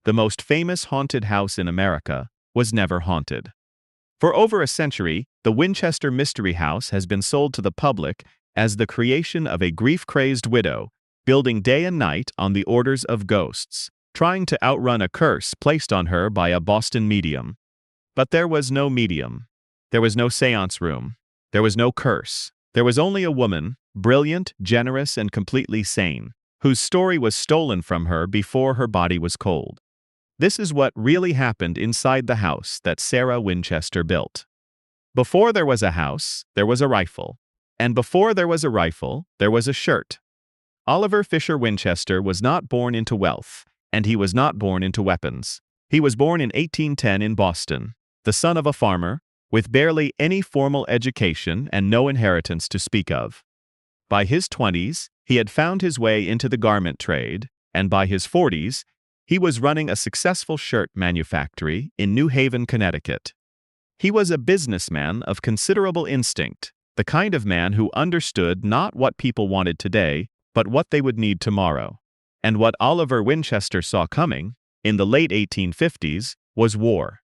the most famous haunted house in America, was never haunted. For over a century, the Winchester Mystery House has been sold to the public as the creation of a grief-crazed widow, building day and night on the orders of ghosts, trying to outrun a curse placed on her by a Boston medium. But there was no medium. There was no seance room. There was no curse. There was only a woman, brilliant, generous, and completely sane, whose story was stolen from her before her body was cold. This is what really happened inside the house that Sarah Winchester built. Before there was a house, there was a rifle. And before there was a rifle, there was a shirt. Oliver Fisher Winchester was not born into wealth, and he was not born into weapons. He was born in 1810 in Boston, the son of a farmer, with barely any formal education and no inheritance to speak of. By his 20s, he had found his way into the garment trade, and by his 40s, he was running a successful shirt manufactory in New Haven, Connecticut. He was a businessman of considerable instinct, the kind of man who understood not what people wanted today, but what they would need tomorrow. And what Oliver Winchester saw coming, in the late 1850s, was war.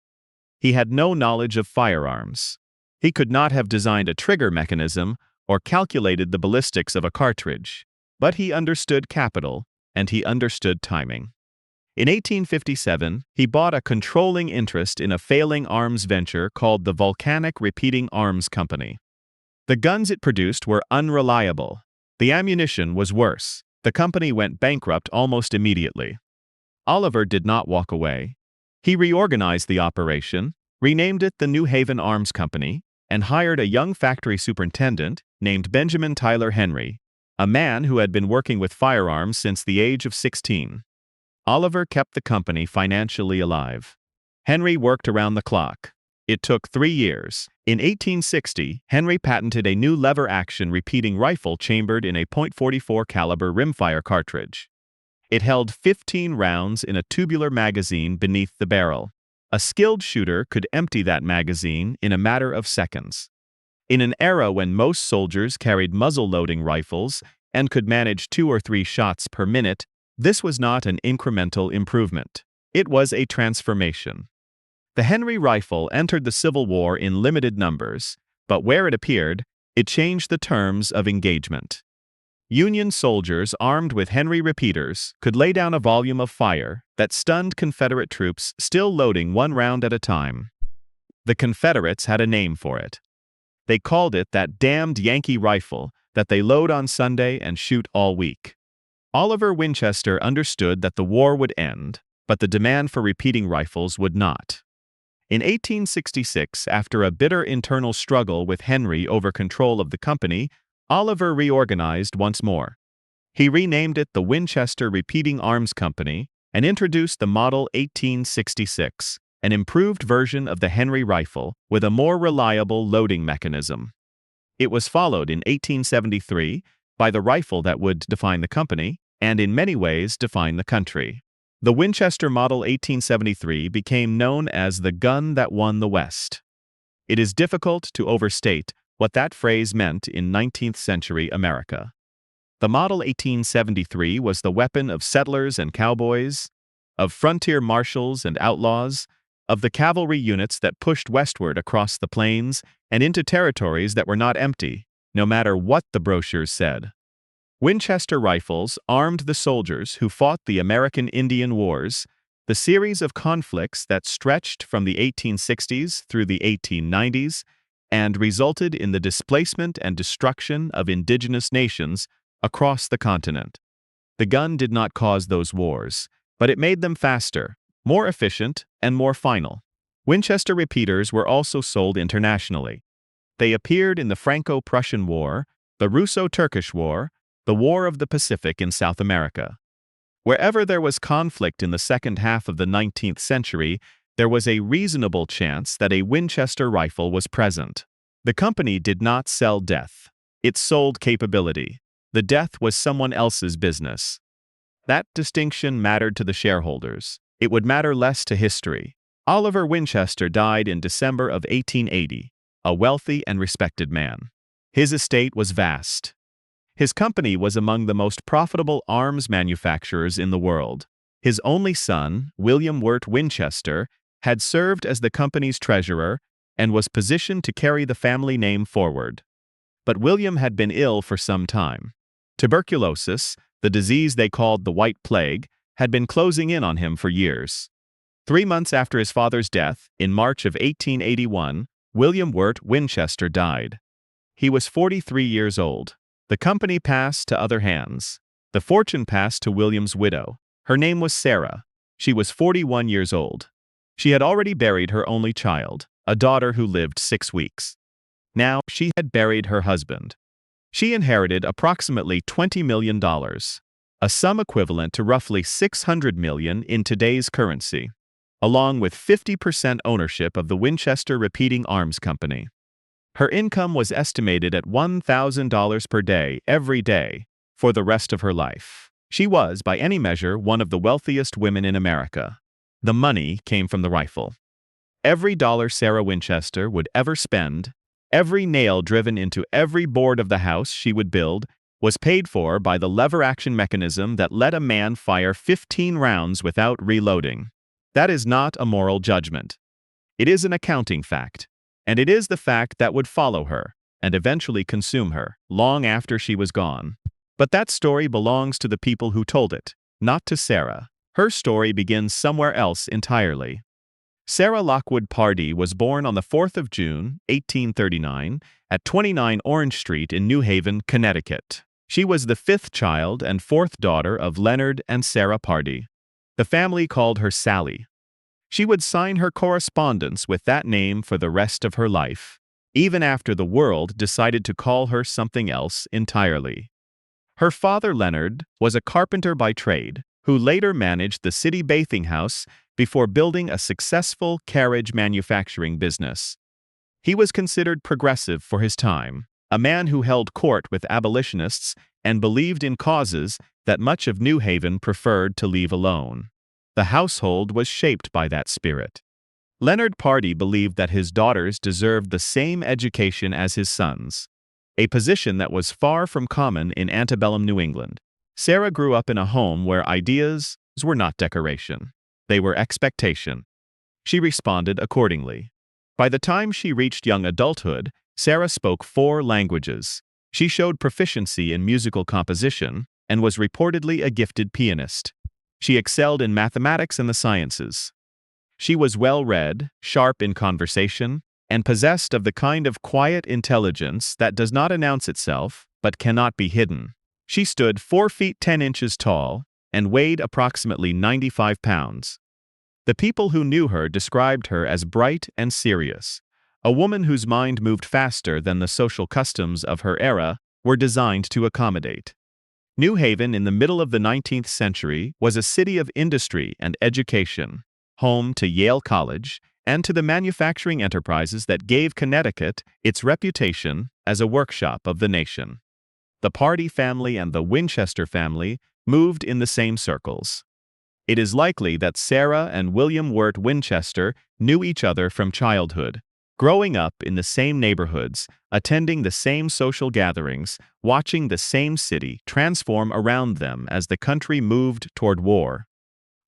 He had no knowledge of firearms. He could not have designed a trigger mechanism or calculated the ballistics of a cartridge, but he understood capital, and he understood timing. In 1857, he bought a controlling interest in a failing arms venture called the Volcanic Repeating Arms Company. The guns it produced were unreliable. The ammunition was worse. The company went bankrupt almost immediately. Oliver did not walk away. He reorganized the operation, renamed it the New Haven Arms Company, and hired a young factory superintendent named Benjamin Tyler Henry, a man who had been working with firearms since the age of 16. Oliver kept the company financially alive. Henry worked around the clock. It took 3 years. In 1860, Henry patented a new lever-action repeating rifle chambered in a .44 caliber rimfire cartridge. It held 15 rounds in a tubular magazine beneath the barrel. A skilled shooter could empty that magazine in a matter of seconds. In an era when most soldiers carried muzzle-loading rifles and could manage 2 or 3 shots per minute, this was not an incremental improvement. It was a transformation. The Henry rifle entered the Civil War in limited numbers, but where it appeared, it changed the terms of engagement. Union soldiers armed with Henry repeaters could lay down a volume of fire that stunned Confederate troops still loading 1 round at a time. The Confederates had a name for it. They called it that damned Yankee rifle that they load on Sunday and shoot all week. Oliver Winchester understood that the war would end, but the demand for repeating rifles would not. In 1866, after a bitter internal struggle with Henry over control of the company, Oliver reorganized once more. He renamed it the Winchester Repeating Arms Company and introduced the Model 1866, an improved version of the Henry rifle with a more reliable loading mechanism. It was followed in 1873 by the rifle that would define the company, and in many ways define the country. The Winchester Model 1873 became known as the gun that won the West. It is difficult to overstate what that phrase meant in 19th century America. The Model 1873 was the weapon of settlers and cowboys, of frontier marshals and outlaws, of the cavalry units that pushed westward across the plains and into territories that were not empty, no matter what the brochures said. Winchester rifles armed the soldiers who fought the American Indian Wars, the series of conflicts that stretched from the 1860s through the 1890s and resulted in the displacement and destruction of indigenous nations across the continent. The gun did not cause those wars, but it made them faster, more efficient, and more final. Winchester repeaters were also sold internationally. They appeared in the Franco-Prussian War, the Russo-Turkish War, the War of the Pacific in South America. Wherever there was conflict in the second half of the 19th century, there was a reasonable chance that a Winchester rifle was present. The company did not sell death. It sold capability. The death was someone else's business. That distinction mattered to the shareholders. It would matter less to history. Oliver Winchester died in December of 1880, a wealthy and respected man. His estate was vast. His company was among the most profitable arms manufacturers in the world. His only son, William Wirt Winchester, had served as the company's treasurer and was positioned to carry the family name forward. But William had been ill for some time. Tuberculosis, the disease they called the White Plague, had been closing in on him for years. 3 months after his father's death, in March of 1881, William Wirt Winchester died. He was 43 years old. The company passed to other hands. The fortune passed to William's widow. Her name was Sarah. She was 41 years old. She had already buried her only child, a daughter who lived 6 weeks. Now she had buried her husband. She inherited approximately $20 million, a sum equivalent to roughly $600 million in today's currency, along with 50% ownership of the Winchester Repeating Arms Company. Her income was estimated at $1,000 per day every day for the rest of her life. She was, by any measure, one of the wealthiest women in America. The money came from the rifle. Every dollar Sarah Winchester would ever spend, every nail driven into every board of the house she would build, was paid for by the lever-action mechanism that let a man fire 15 rounds without reloading. That is not a moral judgment. It is an accounting fact, and it is the fact that would follow her and eventually consume her long after she was gone. But that story belongs to the people who told it, not to Sarah. Her story begins somewhere else entirely. Sarah Lockwood Pardee was born on the 4th of June, 1839, at 29 Orange Street in New Haven, Connecticut. She was the 5th child and 4th daughter of Leonard and Sarah Pardee. The family called her Sally. She would sign her correspondence with that name for the rest of her life, even after the world decided to call her something else entirely. Her father, Leonard, was a carpenter by trade, who later managed the city bathing house before building a successful carriage manufacturing business. He was considered progressive for his time, a man who held court with abolitionists and believed in causes that much of New Haven preferred to leave alone. The household was shaped by that spirit. Leonard Pardee believed that his daughters deserved the same education as his sons, a position that was far from common in antebellum New England. Sarah grew up in a home where ideas were not decoration. They were expectation. She responded accordingly. By the time she reached young adulthood, Sarah spoke 4 languages. She showed proficiency in musical composition and was reportedly a gifted pianist. She excelled in mathematics and the sciences. She was well-read, sharp in conversation, and possessed of the kind of quiet intelligence that does not announce itself but cannot be hidden. She stood 4 feet 10 inches tall and weighed approximately 95 pounds. The people who knew her described her as bright and serious, a woman whose mind moved faster than the social customs of her era were designed to accommodate. New Haven in the middle of the 19th century was a city of industry and education, home to Yale College and to the manufacturing enterprises that gave Connecticut its reputation as a workshop of the nation. The Pardee family and the Winchester family moved in the same circles. It is likely that Sarah and William Wirt Winchester knew each other from childhood, growing up in the same neighborhoods, attending the same social gatherings, watching the same city transform around them as the country moved toward war.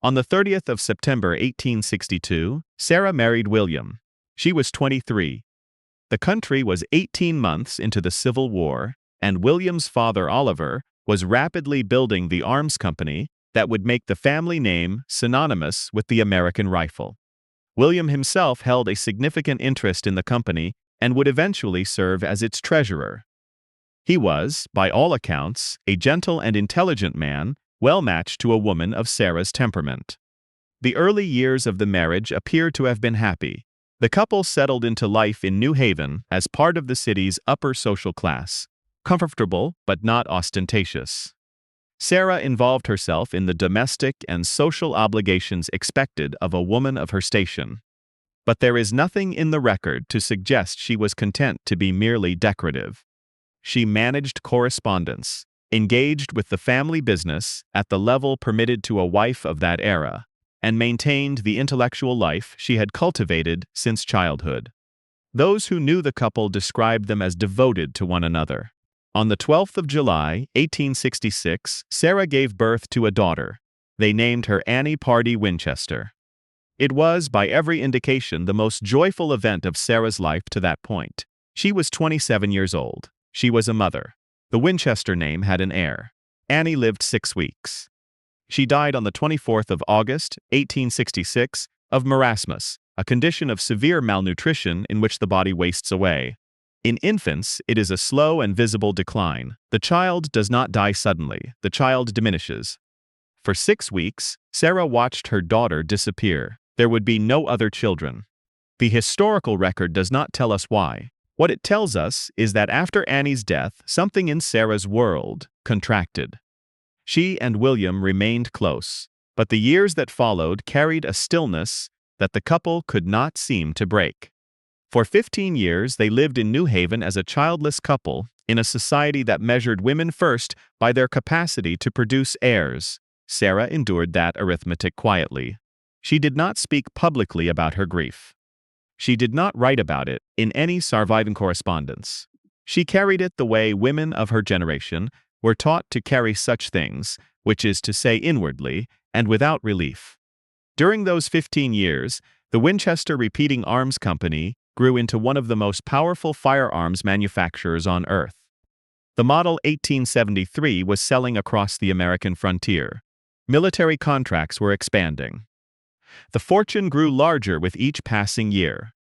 On the 30th of September 1862, Sarah married William. She was 23. The country was 18 months into the Civil War, and William's father, Oliver, was rapidly building the arms company that would make the family name synonymous with the American rifle. William himself held a significant interest in the company and would eventually serve as its treasurer. He was, by all accounts, a gentle and intelligent man, well matched to a woman of Sarah's temperament. The early years of the marriage appear to have been happy. The couple settled into life in New Haven as part of the city's upper social class, comfortable but not ostentatious. Sarah involved herself in the domestic and social obligations expected of a woman of her station. But there is nothing in the record to suggest she was content to be merely decorative. She managed correspondence, engaged with the family business at the level permitted to a wife of that era, and maintained the intellectual life she had cultivated since childhood. Those who knew the couple described them as devoted to one another. On the 12th of July, 1866, Sarah gave birth to a daughter. They named her Annie Pardee Winchester. It was, by every indication, the most joyful event of Sarah's life to that point. She was 27 years old. She was a mother. The Winchester name had an heir. Annie lived 6 weeks. She died on the 24th of August, 1866, of marasmus, a condition of severe malnutrition in which the body wastes away. In infants, it is a slow and visible decline. The child does not die suddenly. The child diminishes. For 6 weeks, Sarah watched her daughter disappear. There would be no other children. The historical record does not tell us why. What it tells us is that after Annie's death, something in Sarah's world contracted. She and William remained close, but the years that followed carried a stillness that the couple could not seem to break. For 15 years, they lived in New Haven as a childless couple in a society that measured women first by their capacity to produce heirs. Sarah endured that arithmetic quietly. She did not speak publicly about her grief. She did not write about it in any surviving correspondence. She carried it the way women of her generation were taught to carry such things, which is to say inwardly and without relief. During those 15 years, the Winchester Repeating Arms Company grew into one of the most powerful firearms manufacturers on Earth. The Model 1873 was selling across the American frontier. Military contracts were expanding. The fortune grew larger with each passing year.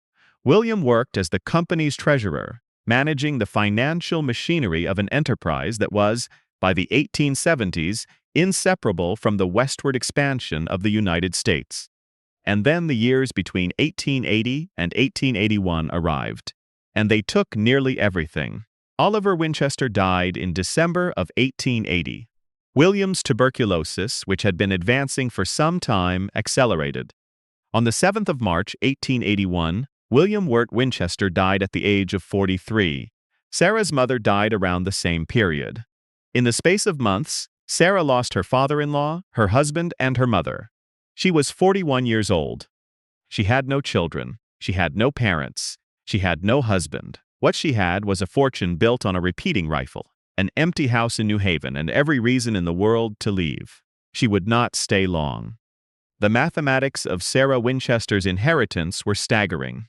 William worked as the company's treasurer, managing the financial machinery of an enterprise that was, by the 1870s, inseparable from the westward expansion of the United States. And then the years between 1880 and 1881 arrived, and they took nearly everything. Oliver Winchester died in December of 1880. William's tuberculosis, which had been advancing for some time, accelerated. On the 7th of March, 1881, William Wirt Winchester died at the age of 43. Sarah's mother died around the same period. In the space of months, Sarah lost her father-in-law, her husband, and her mother. She was 41 years old. She had no children. She had no parents. She had no husband. What she had was a fortune built on a repeating rifle, an empty house in New Haven, and every reason in the world to leave. She would not stay long. The mathematics of Sarah Winchester's inheritance were staggering.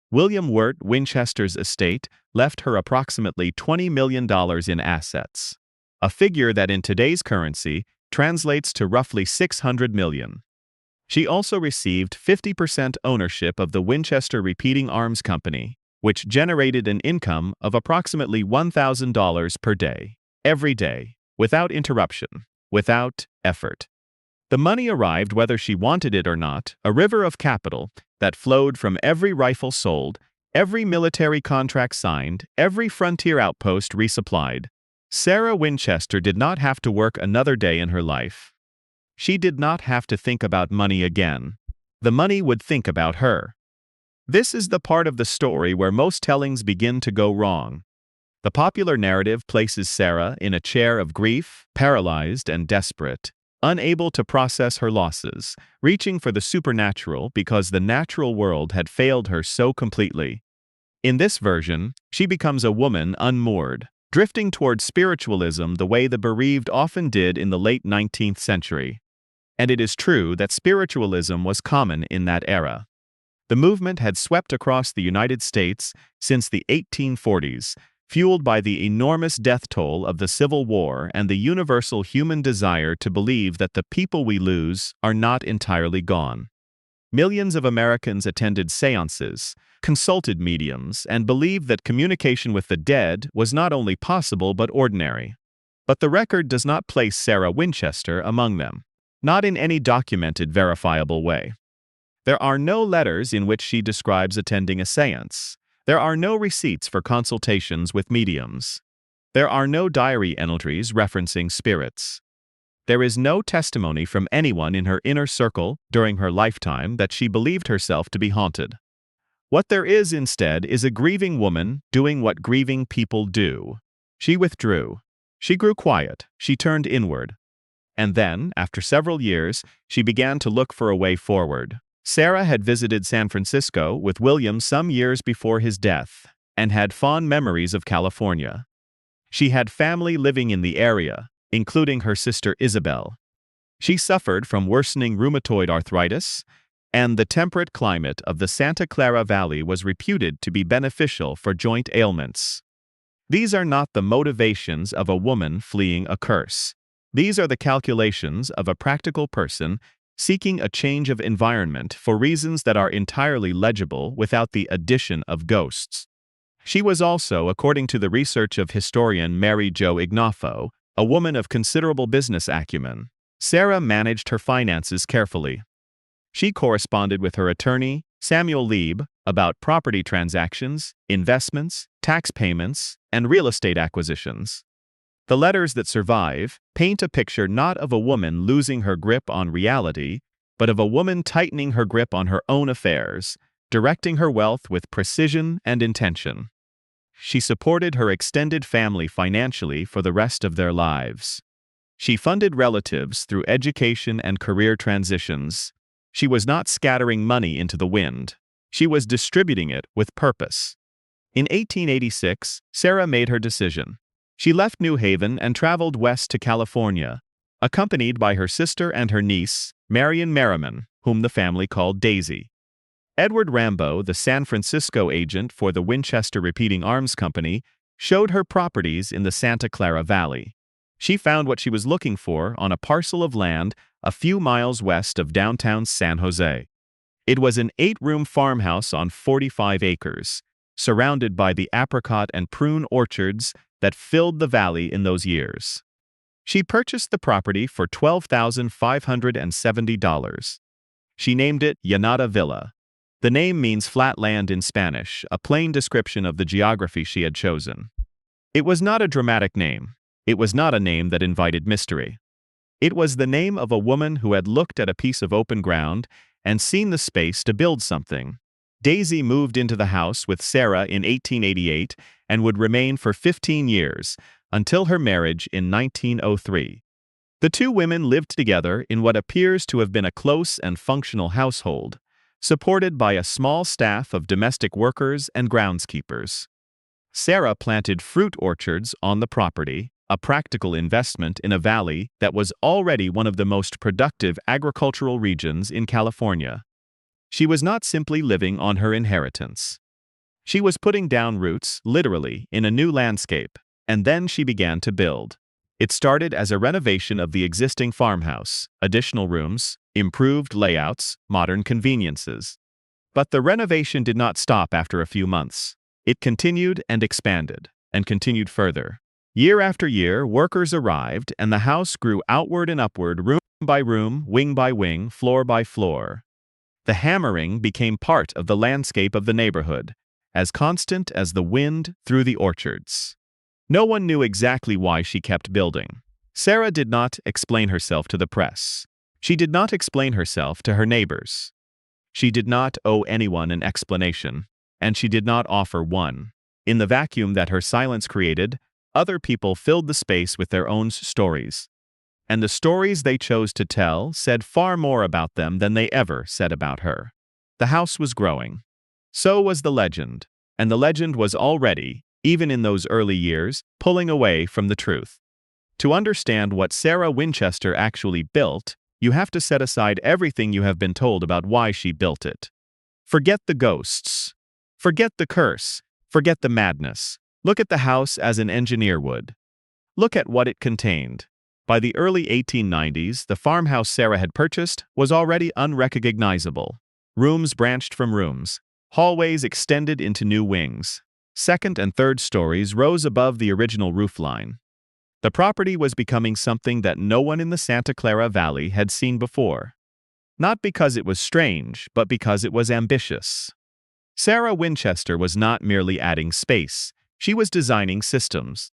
William Wirt Winchester's estate left her approximately $20 million in assets, a figure that in today's currency translates to roughly $600 million. She also received 50% ownership of the Winchester Repeating Arms Company, which generated an income of approximately $1,000 per day, every day, without interruption, without effort. The money arrived whether she wanted it or not, a river of capital that flowed from every rifle sold, every military contract signed, every frontier outpost resupplied. Sarah Winchester did not have to work another day in her life. She did not have to think about money again. The money would think about her. This is the part of the story where most tellings begin to go wrong. The popular narrative places Sarah in a chair of grief, paralyzed and desperate, unable to process her losses, reaching for the supernatural because the natural world had failed her so completely. In this version, she becomes a woman unmoored, drifting toward spiritualism the way the bereaved often did in the late 19th century. And it is true that spiritualism was common in that era. The movement had swept across the United States since the 1840s, fueled by the enormous death toll of the Civil War and the universal human desire to believe that the people we lose are not entirely gone. Millions of Americans attended seances, consulted mediums, and believed that communication with the dead was not only possible but ordinary. But the record does not place Sarah Winchester among them, not in any documented, verifiable way. There are no letters in which she describes attending a seance. There are no receipts for consultations with mediums. There are no diary entries referencing spirits. There is no testimony from anyone in her inner circle during her lifetime that she believed herself to be haunted. What there is instead is a grieving woman doing what grieving people do. She withdrew. She grew quiet. She turned inward. And then, after several years, she began to look for a way forward. Sarah had visited San Francisco with William some years before his death and had fond memories of California. She had family living in the area, including her sister Isabel. She suffered from worsening rheumatoid arthritis, and the temperate climate of the Santa Clara Valley was reputed to be beneficial for joint ailments. These are not the motivations of a woman fleeing a curse. These are the calculations of a practical person seeking a change of environment for reasons that are entirely legible without the addition of ghosts. She was also, according to the research of historian Mary Jo Ignafo, a woman of considerable business acumen. Sarah managed her finances carefully. She corresponded with her attorney, Samuel Lieb, about property transactions, investments, tax payments, and real estate acquisitions. The letters that survive paint a picture not of a woman losing her grip on reality, but of a woman tightening her grip on her own affairs, directing her wealth with precision and intention. She supported her extended family financially for the rest of their lives. She funded relatives through education and career transitions. She was not scattering money into the wind. She was distributing it with purpose. In 1886, Sarah made her decision. She left New Haven and traveled west to California, accompanied by her sister and her niece, Marion Merriman, whom the family called Daisy. Edward Rambo, the San Francisco agent for the Winchester Repeating Arms Company, showed her properties in the Santa Clara Valley. She found what she was looking for on a parcel of land a few miles west of downtown San Jose. It was an 8-room farmhouse on 45 acres, surrounded by the apricot and prune orchards that filled the valley in those years. She purchased the property for $12,570. She named it Llanada Villa. The name means flat land in Spanish, a plain description of the geography she had chosen. It was not a dramatic name. It was not a name that invited mystery. It was the name of a woman who had looked at a piece of open ground and seen the space to build something. Daisy moved into the house with Sarah in 1888 and would remain for 15 years, until her marriage in 1903. The two women lived together in what appears to have been a close and functional household, supported by a small staff of domestic workers and groundskeepers. Sarah planted fruit orchards on the property, a practical investment in a valley that was already one of the most productive agricultural regions in California. She was not simply living on her inheritance. She was putting down roots, literally, in a new landscape, and then she began to build. It started as a renovation of the existing farmhouse, additional rooms, improved layouts, modern conveniences. But the renovation did not stop after a few months. It continued and expanded, and continued further. Year after year, workers arrived, and the house grew outward and upward, room by room, wing by wing, floor by floor. The hammering became part of the landscape of the neighborhood, as constant as the wind through the orchards. No one knew exactly why she kept building. Sarah did not explain herself to the press. She did not explain herself to her neighbors. She did not owe anyone an explanation, and she did not offer one. In the vacuum that her silence created, other people filled the space with their own stories. And the stories they chose to tell said far more about them than they ever said about her. The house was growing. So was the legend, and the legend was already, even in those early years, pulling away from the truth. To understand what Sarah Winchester actually built, you have to set aside everything you have been told about why she built it. Forget the ghosts. Forget the curse. Forget the madness. Look at the house as an engineer would. Look at what it contained. By the early 1890s, the farmhouse Sarah had purchased was already unrecognizable. Rooms branched from rooms. Hallways extended into new wings. Second and third stories rose above the original roofline. The property was becoming something that no one in the Santa Clara Valley had seen before. Not because it was strange, but because it was ambitious. Sarah Winchester was not merely adding space. She was designing systems.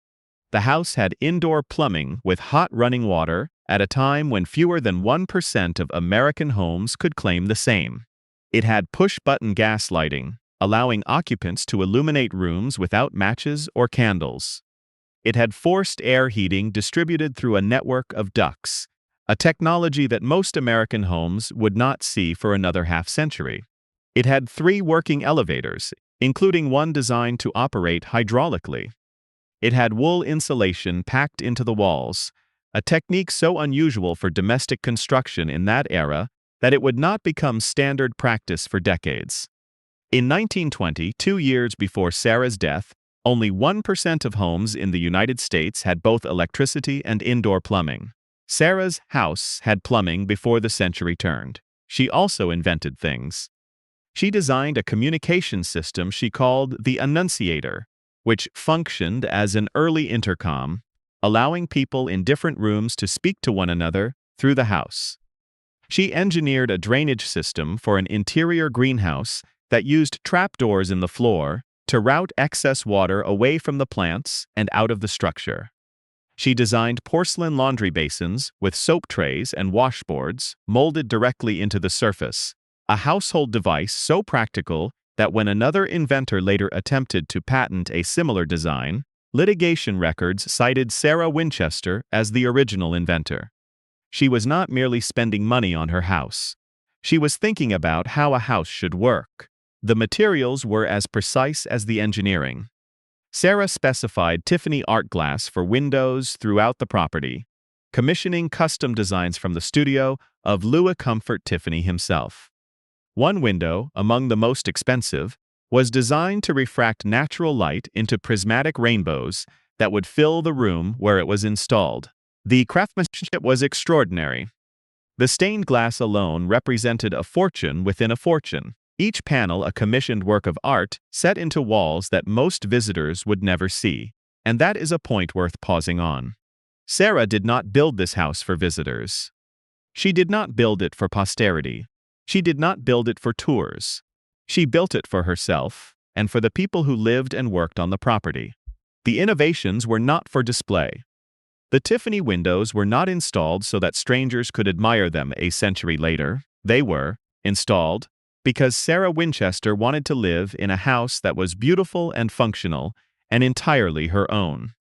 The house had indoor plumbing with hot running water at a time when fewer than 1% of American homes could claim the same. It had push-button gas lighting, allowing occupants to illuminate rooms without matches or candles. It had forced air heating distributed through a network of ducts, a technology that most American homes would not see for another half-century. It had 3 working elevators, including one designed to operate hydraulically. It had wool insulation packed into the walls, a technique so unusual for domestic construction in that era that it would not become standard practice for decades. In 1920, 2 years before Sarah's death, only 1% of homes in the United States had both electricity and indoor plumbing. Sarah's house had plumbing before the century turned. She also invented things. She designed a communication system she called the Annunciator, which functioned as an early intercom, allowing people in different rooms to speak to one another through the house. She engineered a drainage system for an interior greenhouse that used trapdoors in the floor to route excess water away from the plants and out of the structure. She designed porcelain laundry basins with soap trays and washboards molded directly into the surface, a household device so practical that when another inventor later attempted to patent a similar design, litigation records cited Sarah Winchester as the original inventor. She was not merely spending money on her house. She was thinking about how a house should work. The materials were as precise as the engineering. Sarah specified Tiffany art glass for windows throughout the property, commissioning custom designs from the studio of Louis Comfort Tiffany himself. One window, among the most expensive, was designed to refract natural light into prismatic rainbows that would fill the room where it was installed. The craftsmanship was extraordinary. The stained glass alone represented a fortune within a fortune, each panel a commissioned work of art set into walls that most visitors would never see, and that is a point worth pausing on. Sarah did not build this house for visitors. She did not build it for posterity. She did not build it for tours. She built it for herself and for the people who lived and worked on the property. The innovations were not for display. The Tiffany windows were not installed so that strangers could admire them a century later. They were installed because Sarah Winchester wanted to live in a house that was beautiful and functional and entirely her own.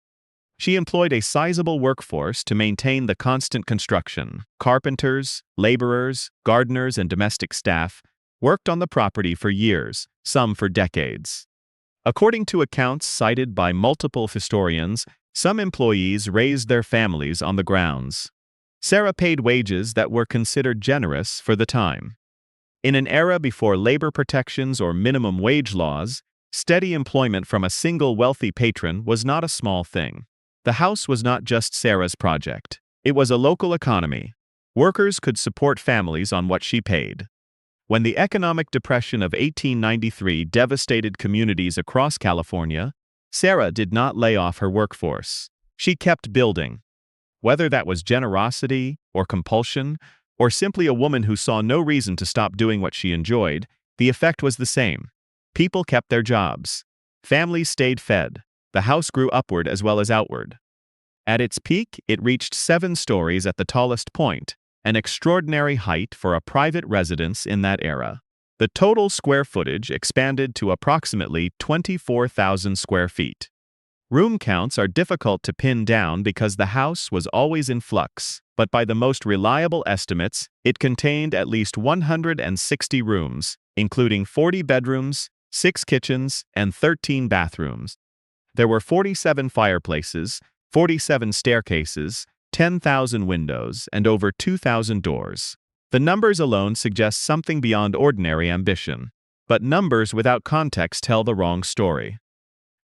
She employed a sizable workforce to maintain the constant construction. Carpenters, laborers, gardeners, and domestic staff worked on the property for years, some for decades. According to accounts cited by multiple historians, some employees raised their families on the grounds. Sarah paid wages that were considered generous for the time. In an era before labor protections or minimum wage laws, steady employment from a single wealthy patron was not a small thing. The house was not just Sarah's project. It was a local economy. Workers could support families on what she paid. When the economic depression of 1893 devastated communities across California, Sarah did not lay off her workforce. She kept building. Whether that was generosity or compulsion, or simply a woman who saw no reason to stop doing what she enjoyed, the effect was the same. People kept their jobs. Families stayed fed. The house grew upward as well as outward. At its peak, it reached 7 stories at the tallest point, an extraordinary height for a private residence in that era. The total square footage expanded to approximately 24,000 square feet. Room counts are difficult to pin down because the house was always in flux, but by the most reliable estimates, it contained at least 160 rooms, including 40 bedrooms, 6 kitchens, and 13 bathrooms. There were 47 fireplaces, 47 staircases, 10,000 windows, and over 2,000 doors. The numbers alone suggest something beyond ordinary ambition, but numbers without context tell the wrong story.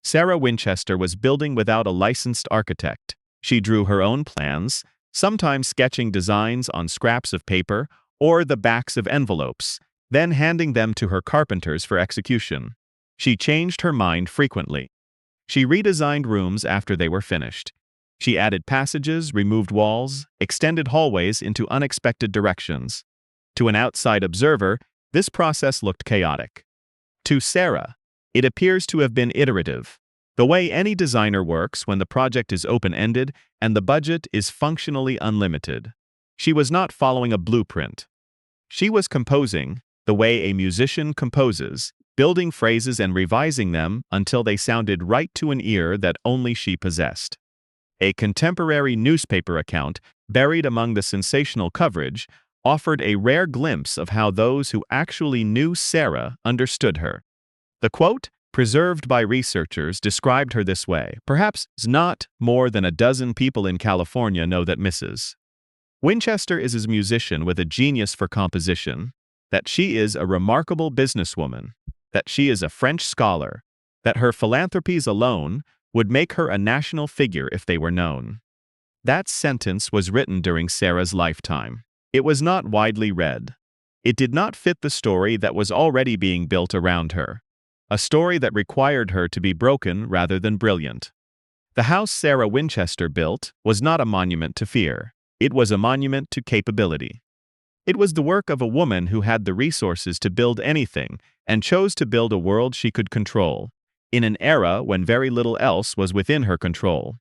Sarah Winchester was building without a licensed architect. She drew her own plans, sometimes sketching designs on scraps of paper or the backs of envelopes, then handing them to her carpenters for execution. She changed her mind frequently. She redesigned rooms after they were finished. She added passages, removed walls, extended hallways into unexpected directions. To an outside observer, this process looked chaotic. To Sarah, it appears to have been iterative, the way any designer works when the project is open-ended and the budget is functionally unlimited. She was not following a blueprint. She was composing the way a musician composes, building phrases and revising them until they sounded right to an ear that only she possessed. A contemporary newspaper account, buried among the sensational coverage, offered a rare glimpse of how those who actually knew Sarah understood her. The quote, preserved by researchers, described her this way: "Perhaps not more than a dozen people in California know that Mrs. Winchester is a musician with a genius for composition, that she is a remarkable businesswoman, that she is a French scholar, that her philanthropies alone would make her a national figure if they were known." That sentence was written during Sarah's lifetime. It was not widely read. It did not fit the story that was already being built around her, a story that required her to be broken rather than brilliant. The house Sarah Winchester built was not a monument to fear. It was a monument to capability. It was the work of a woman who had the resources to build anything and chose to build a world she could control, in an era when very little else was within her control.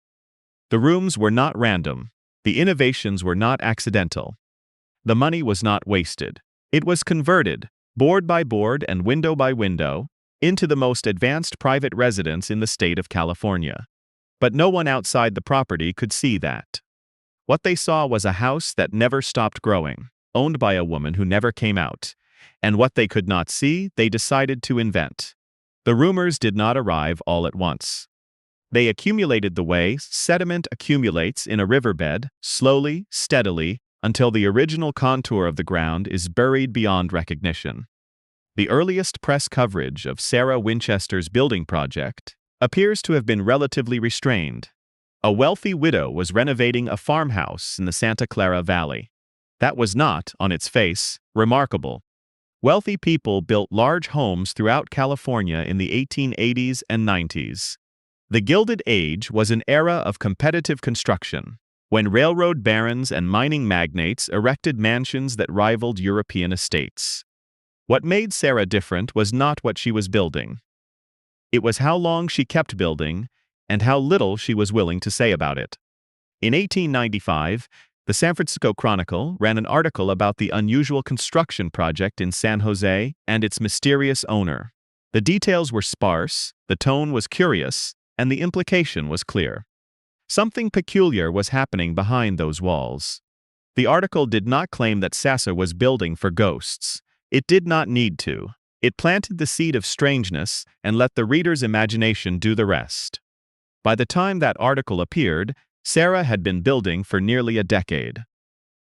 The rooms were not random. The innovations were not accidental. The money was not wasted. It was converted, board by board and window by window, into the most advanced private residence in the state of California. But no one outside the property could see that. What they saw was a house that never stopped growing, owned by a woman who never came out. And what they could not see, they decided to invent. The rumors did not arrive all at once. They accumulated the way sediment accumulates in a riverbed, slowly, steadily, until the original contour of the ground is buried beyond recognition. The earliest press coverage of Sarah Winchester's building project appears to have been relatively restrained. A wealthy widow was renovating a farmhouse in the Santa Clara Valley. That was not, on its face, remarkable. Wealthy people built large homes throughout California in the 1880s and 90s. The Gilded Age was an era of competitive construction, when railroad barons and mining magnates erected mansions that rivaled European estates. What made Sarah different was not what she was building. It was how long she kept building and how little she was willing to say about it. In 1895, the San Francisco Chronicle ran an article about the unusual construction project in San Jose and its mysterious owner. The details were sparse, the tone was curious, and the implication was clear. Something peculiar was happening behind those walls. The article did not claim that Sassa was building for ghosts. It did not need to. It planted the seed of strangeness and let the reader's imagination do the rest. By the time that article appeared, Sarah had been building for nearly a decade.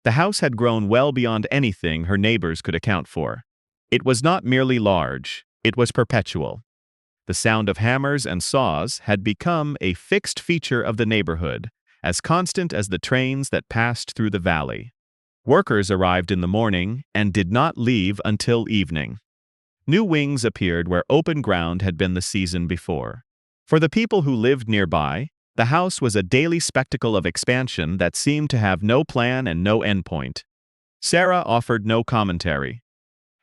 The house had grown well beyond anything her neighbors could account for. It was not merely large, it was perpetual. The sound of hammers and saws had become a fixed feature of the neighborhood, as constant as the trains that passed through the valley. Workers arrived in the morning and did not leave until evening. New wings appeared where open ground had been the season before. For the people who lived nearby, the house was a daily spectacle of expansion that seemed to have no plan and no endpoint. Sarah offered no commentary.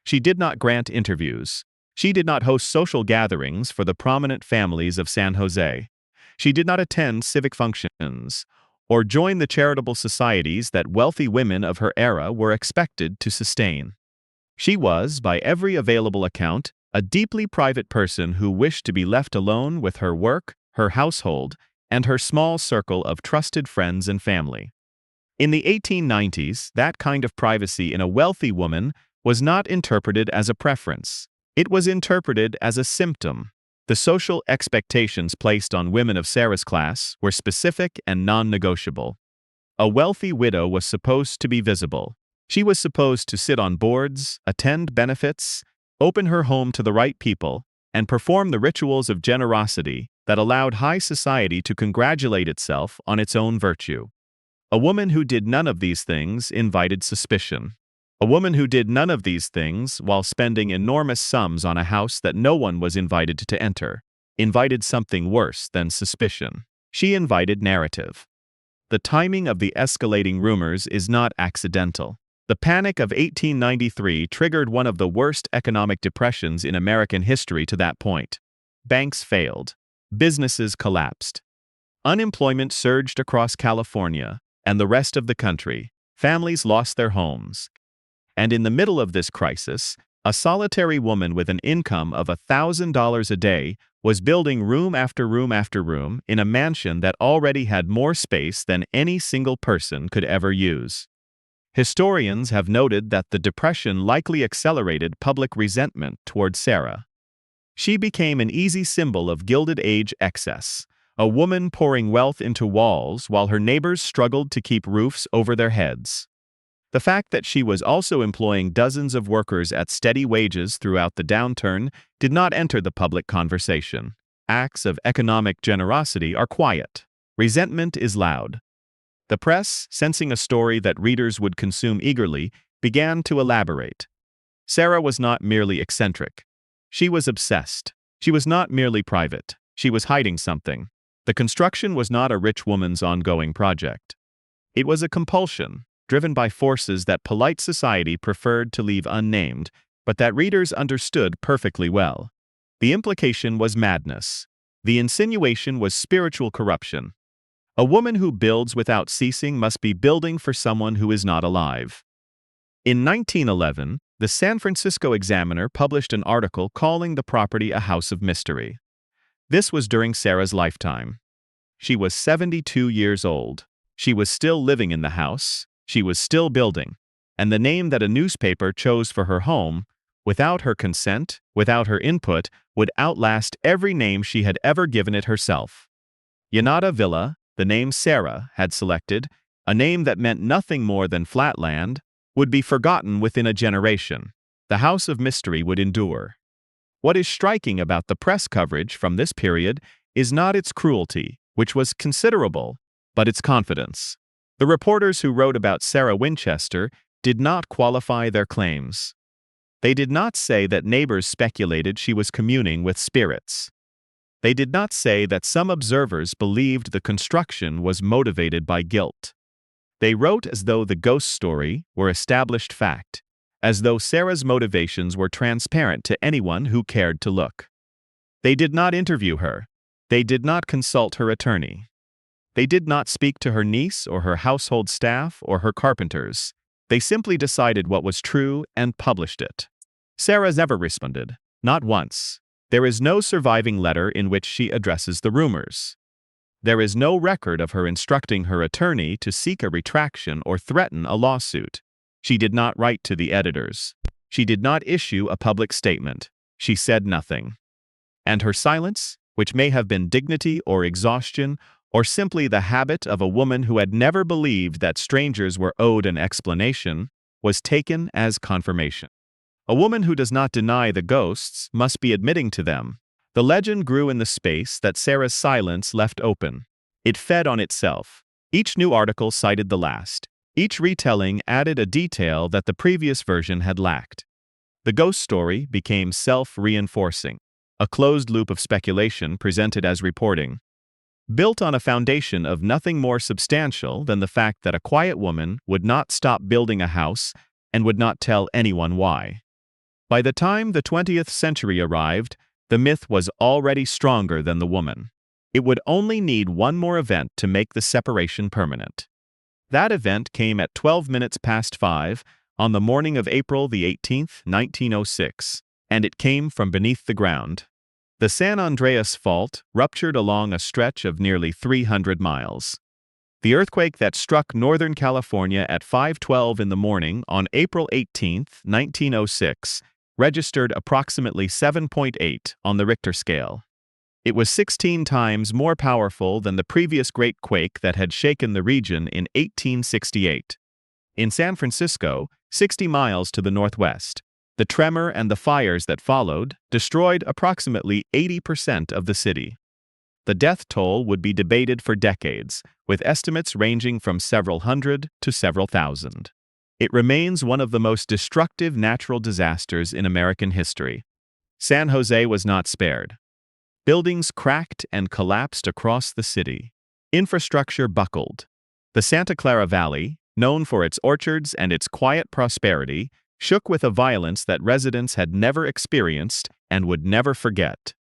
She did not grant interviews. She did not host social gatherings for the prominent families of San Jose. She did not attend civic functions or join the charitable societies that wealthy women of her era were expected to sustain. She was, by every available account, a deeply private person who wished to be left alone with her work, her household, and her small circle of trusted friends and family. In the 1890s, that kind of privacy in a wealthy woman was not interpreted as a preference. It was interpreted as a symptom. The social expectations placed on women of Sarah's class were specific and non-negotiable. A wealthy widow was supposed to be visible. She was supposed to sit on boards, attend benefits, open her home to the right people, and perform the rituals of generosity that allowed high society to congratulate itself on its own virtue. A woman who did none of these things invited suspicion. A woman who did none of these things while spending enormous sums on a house that no one was invited to enter, invited something worse than suspicion. She invited narrative. The timing of the escalating rumors is not accidental. The Panic of 1893 triggered one of the worst economic depressions in American history to that point. Banks failed. Businesses collapsed. Unemployment surged across California and the rest of the country. Families lost their homes. And in the middle of this crisis, a solitary woman with an income of $1,000 a day was building room after room after room in a mansion that already had more space than any single person could ever use. Historians have noted that the Depression likely accelerated public resentment toward Sarah. She became an easy symbol of Gilded Age excess, a woman pouring wealth into walls while her neighbors struggled to keep roofs over their heads. The fact that she was also employing dozens of workers at steady wages throughout the downturn did not enter the public conversation. Acts of economic generosity are quiet. Resentment is loud. The press, sensing a story that readers would consume eagerly, began to elaborate. Sarah was not merely eccentric. She was obsessed. She was not merely private. She was hiding something. The construction was not a rich woman's ongoing project. It was a compulsion, driven by forces that polite society preferred to leave unnamed, but that readers understood perfectly well. The implication was madness. The insinuation was spiritual corruption. A woman who builds without ceasing must be building for someone who is not alive. In 1911, the San Francisco Examiner published an article calling the property a house of mystery. This was during Sarah's lifetime. She was 72 years old. She was still living in the house. She was still building. And the name that a newspaper chose for her home, without her consent, without her input, would outlast every name she had ever given it herself. Yanada Villa, the name Sarah had selected, a name that meant nothing more than flatland, would be forgotten within a generation. The House of Mystery would endure. What is striking about the press coverage from this period is not its cruelty, which was considerable, but its confidence. The reporters who wrote about Sarah Winchester did not qualify their claims. They did not say that neighbors speculated she was communing with spirits. They did not say that some observers believed the construction was motivated by guilt. They wrote as though the ghost story were established fact, as though Sarah's motivations were transparent to anyone who cared to look. They did not interview her. They did not consult her attorney. They did not speak to her niece or her household staff or her carpenters. They simply decided what was true and published it. Sarah never responded, not once. There is no surviving letter in which she addresses the rumors. There is no record of her instructing her attorney to seek a retraction or threaten a lawsuit. She did not write to the editors. She did not issue a public statement. She said nothing. And her silence, which may have been dignity or exhaustion, or simply the habit of a woman who had never believed that strangers were owed an explanation, was taken as confirmation. A woman who does not deny the ghosts must be admitting to them. The legend grew in the space that Sarah's silence left open. It fed on itself. Each new article cited the last. Each retelling added a detail that the previous version had lacked. The ghost story became self-reinforcing, a closed loop of speculation presented as reporting, built on a foundation of nothing more substantial than the fact that a quiet woman would not stop building a house and would not tell anyone why. By the time the 20th century arrived, the myth was already stronger than the woman. It would only need one more event to make the separation permanent. That event came at 12 minutes past 5 on the morning of April the 18th, 1906, and it came from beneath the ground. The San Andreas Fault ruptured along a stretch of nearly 300 miles. The earthquake that struck Northern California at 5:12 in the morning on April 18, 1906, registered approximately 7.8 on the Richter scale. It was 16 times more powerful than the previous great quake that had shaken the region in 1868. In San Francisco, 60 miles to the northwest, the tremor and the fires that followed destroyed approximately 80% of the city. The death toll would be debated for decades, with estimates ranging from several hundred to several thousand. It remains one of the most destructive natural disasters in American history. San Jose was not spared. Buildings cracked and collapsed across the city. Infrastructure buckled. The Santa Clara Valley, known for its orchards and its quiet prosperity, shook with a violence that residents had never experienced and would never forget.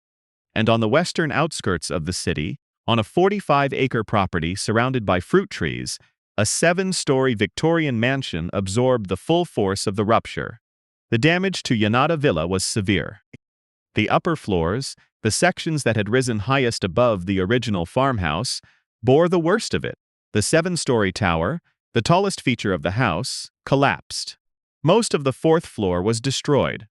And on the western outskirts of the city, on a 45-acre property surrounded by fruit trees, a 7-story Victorian mansion absorbed the full force of the rupture. The damage to Yanada Villa was severe. The upper floors, the sections that had risen highest above the original farmhouse, bore the worst of it. The 7-story tower, the tallest feature of the house, collapsed. Most of the 4th floor was destroyed.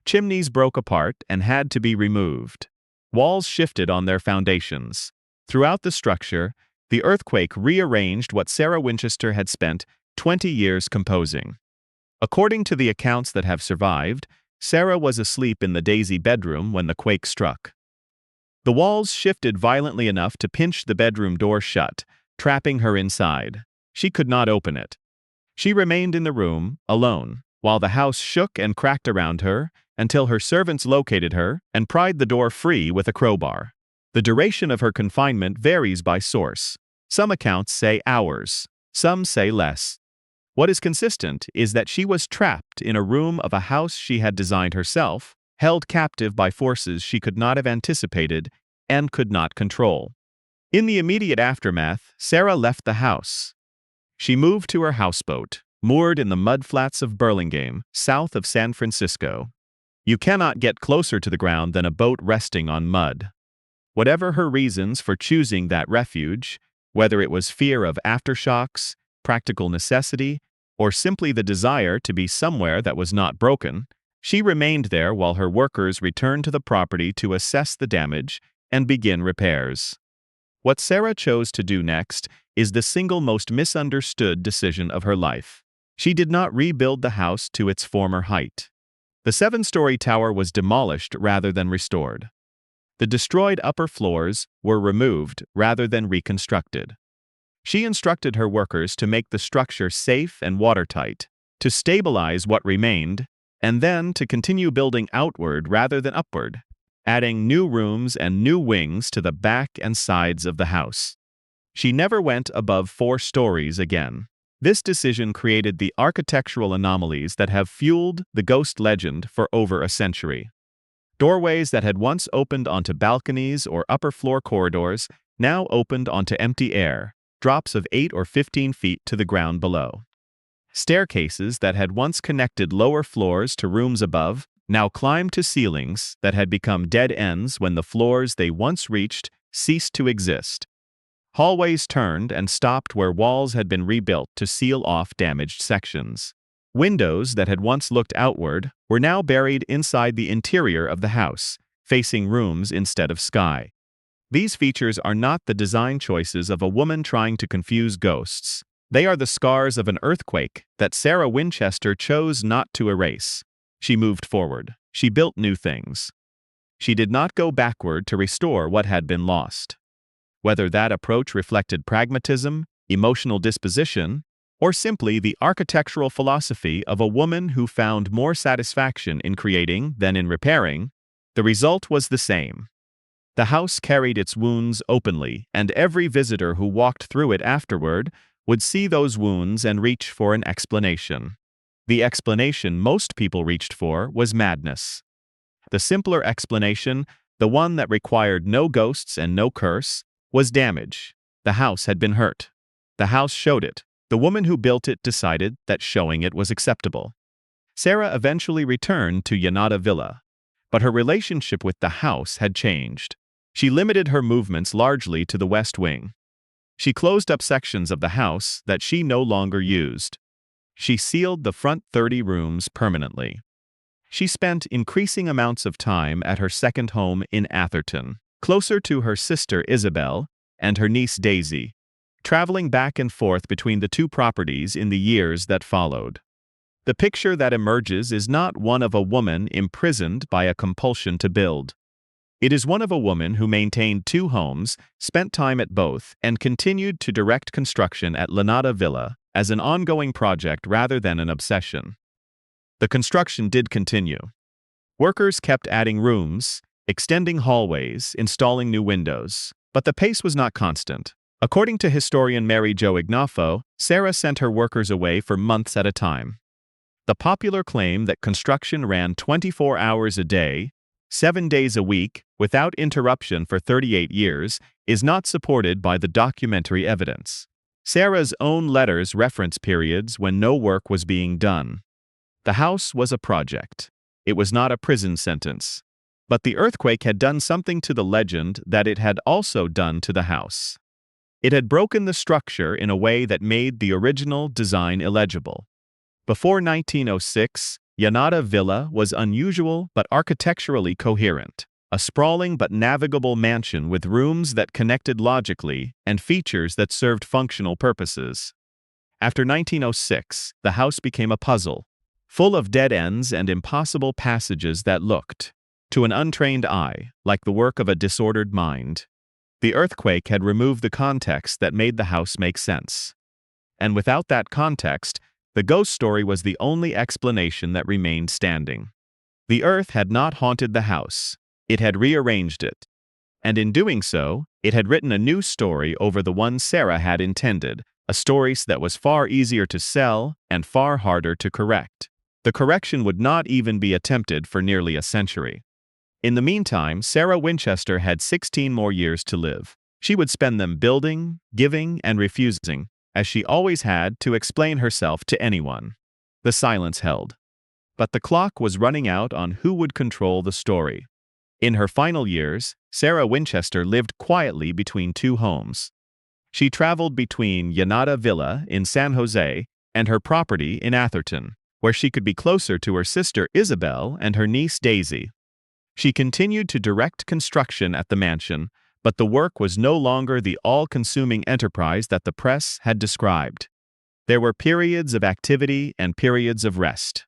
Chimneys broke apart and had to be removed. Walls shifted on their foundations. Throughout the structure, the earthquake rearranged what Sarah Winchester had spent 20 years composing. According to the accounts that have survived, Sarah was asleep in the Daisy bedroom when the quake struck. The walls shifted violently enough to pinch the bedroom door shut, trapping her inside. She could not open it. She remained in the room, alone, while the house shook and cracked around her until her servants located her and pried the door free with a crowbar. The duration of her confinement varies by source. Some accounts say hours, some say less. What is consistent is that she was trapped in a room of a house she had designed herself, held captive by forces she could not have anticipated and could not control. In the immediate aftermath, Sarah left the house. She moved to her houseboat, moored in the mudflats of Burlingame, south of San Francisco. You cannot get closer to the ground than a boat resting on mud. Whatever her reasons for choosing that refuge, whether it was fear of aftershocks, practical necessity, or simply the desire to be somewhere that was not broken, she remained there while her workers returned to the property to assess the damage and begin repairs. What Sarah chose to do next is the single most misunderstood decision of her life. She did not rebuild the house to its former height. The 7-story tower was demolished rather than restored. The destroyed upper floors were removed rather than reconstructed. She instructed her workers to make the structure safe and watertight, to stabilize what remained, and then to continue building outward rather than upward, adding new rooms and new wings to the back and sides of the house. She never went above 4 stories again. This decision created the architectural anomalies that have fueled the ghost legend for over a century. Doorways that had once opened onto balconies or upper floor corridors now opened onto empty air, drops of 8 or 15 feet to the ground below. Staircases that had once connected lower floors to rooms above now climbed to ceilings that had become dead ends when the floors they once reached ceased to exist. Hallways turned and stopped where walls had been rebuilt to seal off damaged sections. Windows that had once looked outward were now buried inside the interior of the house, facing rooms instead of sky. These features are not the design choices of a woman trying to confuse ghosts. They are the scars of an earthquake that Sarah Winchester chose not to erase. She moved forward. She built new things. She did not go backward to restore what had been lost. Whether that approach reflected pragmatism, emotional disposition, or simply the architectural philosophy of a woman who found more satisfaction in creating than in repairing, the result was the same. The house carried its wounds openly, and every visitor who walked through it afterward would see those wounds and reach for an explanation. The explanation most people reached for was madness. The simpler explanation, the one that required no ghosts and no curse, was damage. The house had been hurt. The house showed it. The woman who built it decided that showing it was acceptable. Sarah eventually returned to Yanada Villa, but her relationship with the house had changed. She limited her movements largely to the West Wing. She closed up sections of the house that she no longer used. She sealed the front 30 rooms permanently. She spent increasing amounts of time at her second home in Atherton, closer to her sister Isabel and her niece Daisy, traveling back and forth between the two properties in the years that followed. The picture that emerges is not one of a woman imprisoned by a compulsion to build. It is one of a woman who maintained 2 homes, spent time at both, and continued to direct construction at Yanada Villa as an ongoing project rather than an obsession. The construction did continue. Workers kept adding rooms, extending hallways, installing new windows, but the pace was not constant. According to historian Mary Jo Ignafo, Sarah sent her workers away for months at a time. The popular claim that construction ran 24 hours a day, 7 days a week, without interruption for 38 years, is not supported by the documentary evidence. Sarah's own letters reference periods when no work was being done. The house was a project. It was not a prison sentence. But the earthquake had done something to the legend that it had also done to the house. It had broken the structure in a way that made the original design illegible. Before 1906, Yanada Villa was unusual but architecturally coherent, a sprawling but navigable mansion with rooms that connected logically and features that served functional purposes. After 1906, the house became a puzzle, full of dead ends and impossible passages that looked, to an untrained eye, like the work of a disordered mind. The earthquake had removed the context that made the house make sense. And without that context, the ghost story was the only explanation that remained standing. The earth had not haunted the house, it had rearranged it. And in doing so, it had written a new story over the one Sarah had intended, a story that was far easier to sell and far harder to correct. The correction would not even be attempted for nearly a century. In the meantime, Sarah Winchester had 16 more years to live. She would spend them building, giving, and refusing, as she always had, to explain herself to anyone. The silence held. But the clock was running out on who would control the story. In her final years, Sarah Winchester lived quietly between two homes. She traveled between Yanada Villa in San Jose and her property in Atherton, where she could be closer to her sister Isabel and her niece Daisy. She continued to direct construction at the mansion, but the work was no longer the all-consuming enterprise that the press had described. There were periods of activity and periods of rest.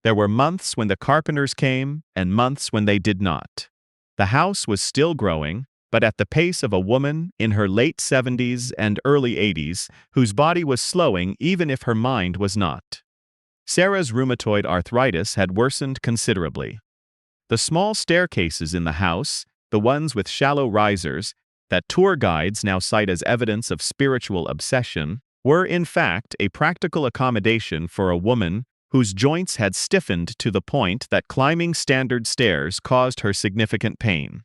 There were months when the carpenters came and months when they did not. The house was still growing, but at the pace of a woman in her late 70s and early 80s whose body was slowing even if her mind was not. Sarah's rheumatoid arthritis had worsened considerably. The small staircases in the house, the ones with shallow risers, that tour guides now cite as evidence of spiritual obsession, were in fact a practical accommodation for a woman whose joints had stiffened to the point that climbing standard stairs caused her significant pain.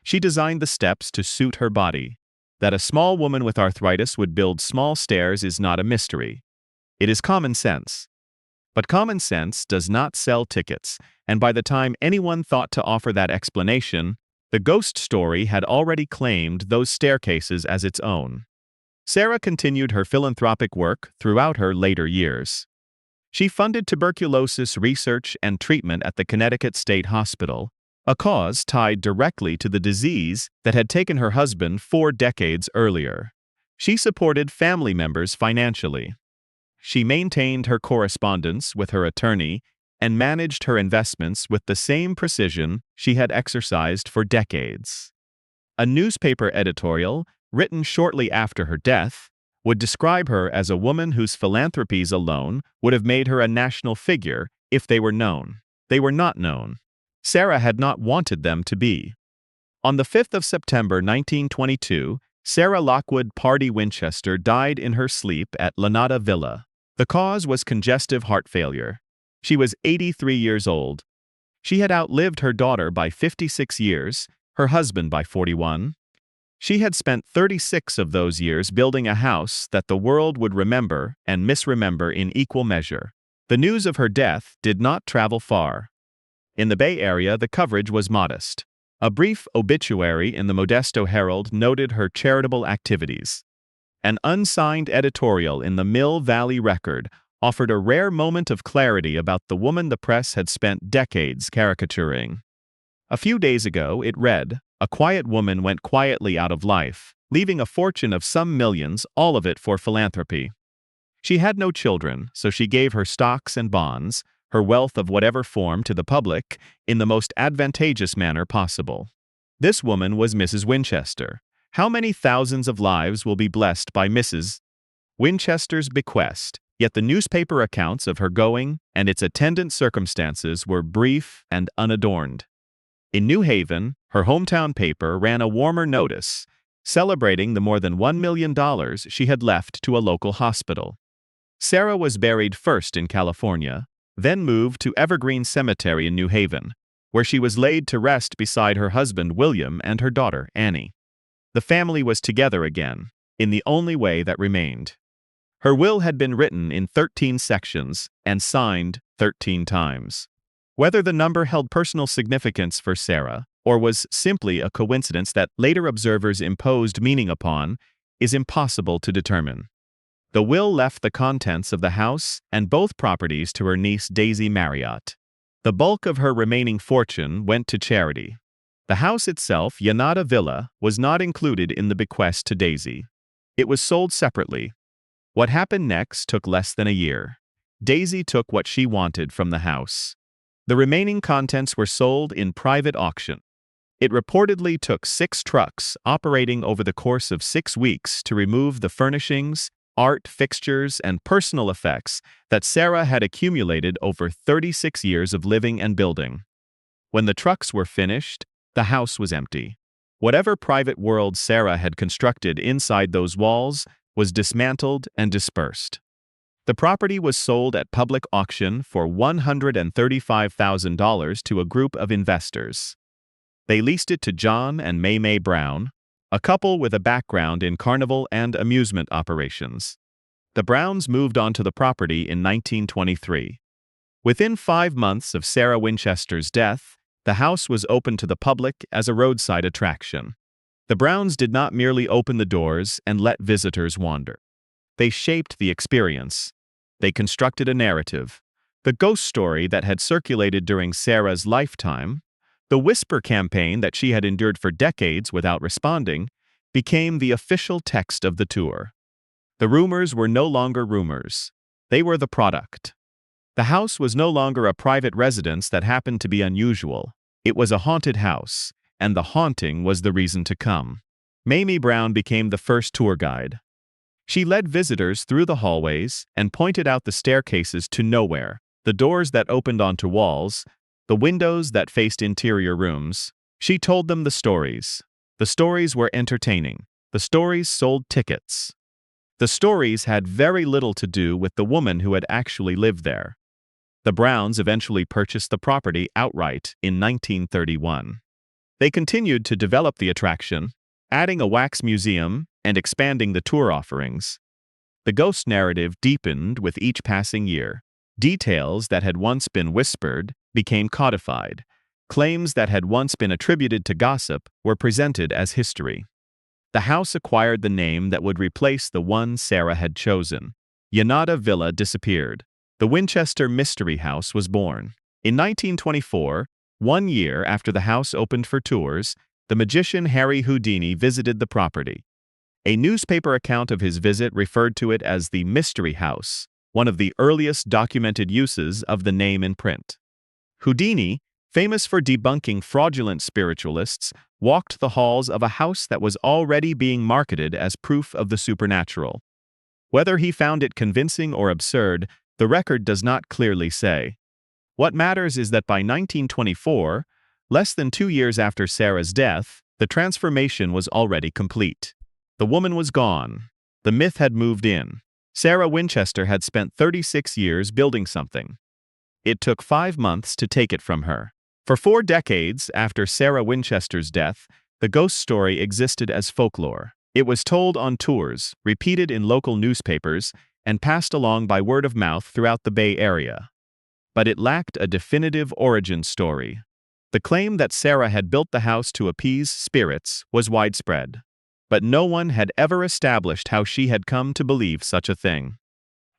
She designed the steps to suit her body. That a small woman with arthritis would build small stairs is not a mystery. It is common sense. But common sense does not sell tickets, and by the time anyone thought to offer that explanation, the ghost story had already claimed those staircases as its own. Sarah continued her philanthropic work throughout her later years. She funded tuberculosis research and treatment at the Connecticut State Hospital, a cause tied directly to the disease that had taken her husband 4 decades earlier. She supported family members financially. She maintained her correspondence with her attorney and managed her investments with the same precision she had exercised for decades. A newspaper editorial, written shortly after her death, would describe her as a woman whose philanthropies alone would have made her a national figure if they were known. They were not known. Sarah had not wanted them to be. On the 5th of September 1922, Sarah Lockwood Pardee Winchester died in her sleep at Yanada Villa. The cause was congestive heart failure. She was 83 years old. She had outlived her daughter by 56 years, her husband by 41. She had spent 36 of those years building a house that the world would remember and misremember in equal measure. The news of her death did not travel far. In the Bay Area, the coverage was modest. A brief obituary in the Modesto Herald noted her charitable activities. An unsigned editorial in the Mill Valley Record offered a rare moment of clarity about the woman the press had spent decades caricaturing. A few days ago, it read, "A quiet woman went quietly out of life, leaving a fortune of some millions, all of it for philanthropy. She had no children, so she gave her stocks and bonds, her wealth of whatever form, to the public in the most advantageous manner possible." This woman was Mrs. Winchester. How many thousands of lives will be blessed by Mrs. Winchester's bequest? Yet the newspaper accounts of her going and its attendant circumstances were brief and unadorned. In New Haven, her hometown paper ran a warmer notice, celebrating the more than $1 million she had left to a local hospital. Sarah was buried first in California, then moved to Evergreen Cemetery in New Haven, where she was laid to rest beside her husband William and her daughter Annie. The family was together again, in the only way that remained. Her will had been written in 13 sections and signed 13 times. Whether the number held personal significance for Sarah, or was simply a coincidence that later observers imposed meaning upon, is impossible to determine. The will left the contents of the house and both properties to her niece Daisy Marriott. The bulk of her remaining fortune went to charity. The house itself, Yanada Villa, was not included in the bequest to Daisy. It was sold separately. What happened next took less than a year. Daisy took what she wanted from the house. The remaining contents were sold in private auction. It reportedly took 6 trucks operating over the course of 6 weeks to remove the furnishings, art, fixtures, and personal effects that Sarah had accumulated over 36 years of living and building. When the trucks were finished, the house was empty. Whatever private world Sarah had constructed inside those walls was dismantled and dispersed. The property was sold at public auction for $135,000 to a group of investors. They leased it to John and May Brown, a couple with a background in carnival and amusement operations. The Browns moved onto the property in 1923. Within 5 months of Sarah Winchester's death, the house was opened to the public as a roadside attraction. The Browns did not merely open the doors and let visitors wander. They shaped the experience. They constructed a narrative. The ghost story that had circulated during Sarah's lifetime, the whisper campaign that she had endured for decades without responding, became the official text of the tour. The rumors were no longer rumors. They were the product. The house was no longer a private residence that happened to be unusual. It was a haunted house, and the haunting was the reason to come. Mamie Brown became the first tour guide. She led visitors through the hallways and pointed out the staircases to nowhere, the doors that opened onto walls, the windows that faced interior rooms. She told them the stories. The stories were entertaining. The stories sold tickets. The stories had very little to do with the woman who had actually lived there. The Browns eventually purchased the property outright in 1931. They continued to develop the attraction, adding a wax museum and expanding the tour offerings. The ghost narrative deepened with each passing year. Details that had once been whispered became codified. Claims that had once been attributed to gossip were presented as history. The house acquired the name that would replace the one Sarah had chosen. Yanada Villa disappeared. The Winchester Mystery House was born. In 1924, 1 year after the house opened for tours, the magician Harry Houdini visited the property. A newspaper account of his visit referred to it as the Mystery House, one of the earliest documented uses of the name in print. Houdini, famous for debunking fraudulent spiritualists, walked the halls of a house that was already being marketed as proof of the supernatural. Whether he found it convincing or absurd, the record does not clearly say. What matters is that by 1924, less than 2 years after Sarah's death, the transformation was already complete. The woman was gone. The myth had moved in. Sarah Winchester had spent 36 years building something. It took 5 months to take it from her. For 4 decades after Sarah Winchester's death, the ghost story existed as folklore. It was told on tours, repeated in local newspapers, and passed along by word of mouth throughout the Bay Area. But it lacked a definitive origin story. The claim that Sarah had built the house to appease spirits was widespread. But no one had ever established how she had come to believe such a thing.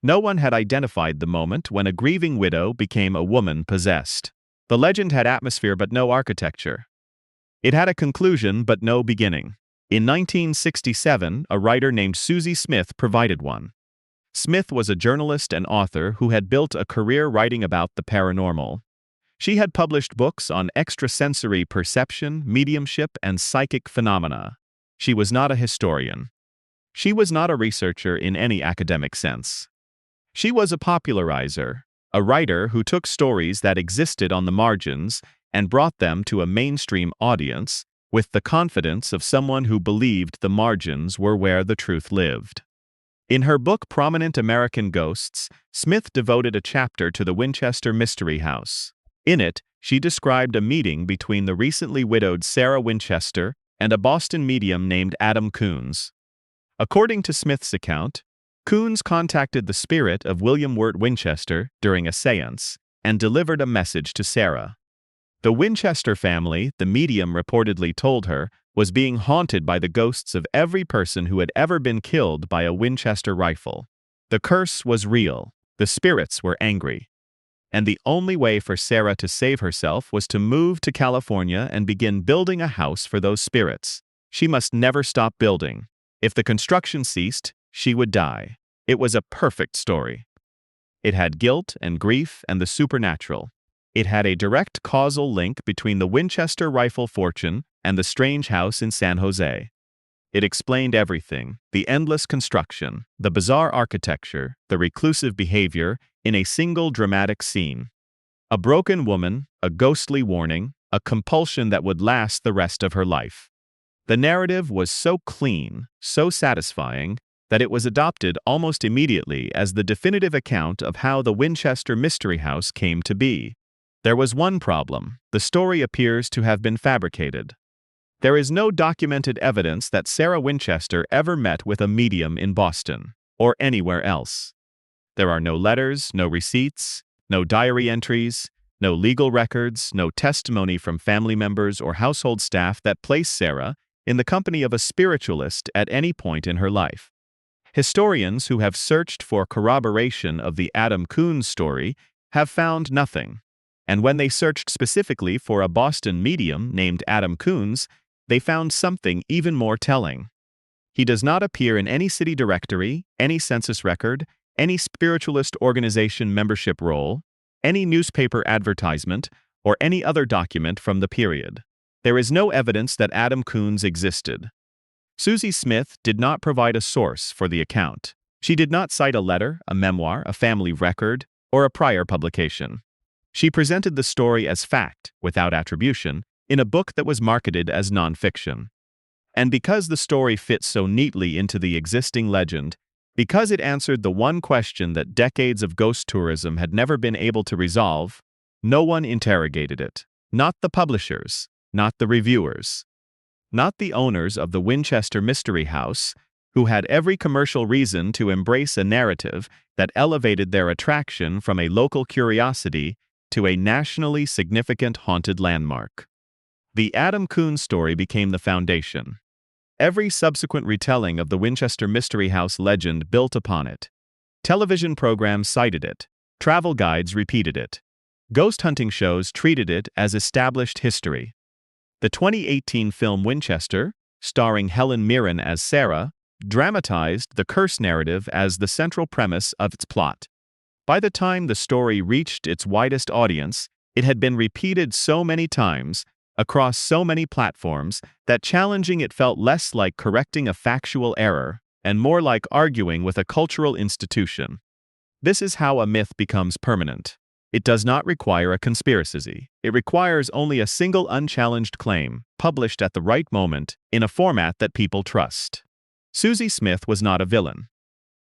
No one had identified the moment when a grieving widow became a woman possessed. The legend had atmosphere but no architecture. It had a conclusion but no beginning. In 1967, a writer named Susie Smith provided one. Smith was a journalist and author who had built a career writing about the paranormal. She had published books on extrasensory perception, mediumship, and psychic phenomena. She was not a historian. She was not a researcher in any academic sense. She was a popularizer, a writer who took stories that existed on the margins and brought them to a mainstream audience with the confidence of someone who believed the margins were where the truth lived. In her book Prominent American Ghosts, Smith devoted a chapter to the Winchester Mystery House. In it, she described a meeting between the recently widowed Sarah Winchester and a Boston medium named Adam Coons. According to Smith's account, Coons contacted the spirit of William Wirt Winchester during a séance and delivered a message to Sarah. The Winchester family, the medium reportedly told her, was being haunted by the ghosts of every person who had ever been killed by a Winchester rifle. The curse was real. The spirits were angry. And the only way for Sarah to save herself was to move to California and begin building a house for those spirits. She must never stop building. If the construction ceased, she would die. It was a perfect story. It had guilt and grief and the supernatural. It had a direct causal link between the Winchester rifle fortune and the strange house in San Jose. It explained everything: the endless construction, the bizarre architecture, the reclusive behavior, in a single dramatic scene. A broken woman, a ghostly warning, a compulsion that would last the rest of her life. The narrative was so clean, so satisfying, that it was adopted almost immediately as the definitive account of how the Winchester Mystery House came to be. There was one problem: the story appears to have been fabricated. There is no documented evidence that Sarah Winchester ever met with a medium in Boston, or anywhere else. There are no letters, no receipts, no diary entries, no legal records, no testimony from family members or household staff that place Sarah in the company of a spiritualist at any point in her life. Historians who have searched for corroboration of the Adam Coons story have found nothing, and when they searched specifically for a Boston medium named Adam Coons, they found something even more telling. He does not appear in any city directory, any census record, any spiritualist organization membership roll, any newspaper advertisement, or any other document from the period. There is no evidence that Adam Coons existed. Susie Smith did not provide a source for the account. She did not cite a letter, a memoir, a family record, or a prior publication. She presented the story as fact, without attribution, in a book that was marketed as nonfiction. And because the story fits so neatly into the existing legend, because it answered the one question that decades of ghost tourism had never been able to resolve, no one interrogated it. Not the publishers, not the reviewers, not the owners of the Winchester Mystery House, who had every commercial reason to embrace a narrative that elevated their attraction from a local curiosity to a nationally significant haunted landmark. The Adam Coons story became the foundation. Every subsequent retelling of the Winchester Mystery House legend built upon it. Television programs cited it. Travel guides repeated it. Ghost hunting shows treated it as established history. The 2018 film Winchester, starring Helen Mirren as Sarah, dramatized the curse narrative as the central premise of its plot. By the time the story reached its widest audience, it had been repeated so many times, across so many platforms, that challenging it felt less like correcting a factual error and more like arguing with a cultural institution. This is how a myth becomes permanent. It does not require a conspiracy. It requires only a single unchallenged claim, published at the right moment, in a format that people trust. Susie Smith was not a villain.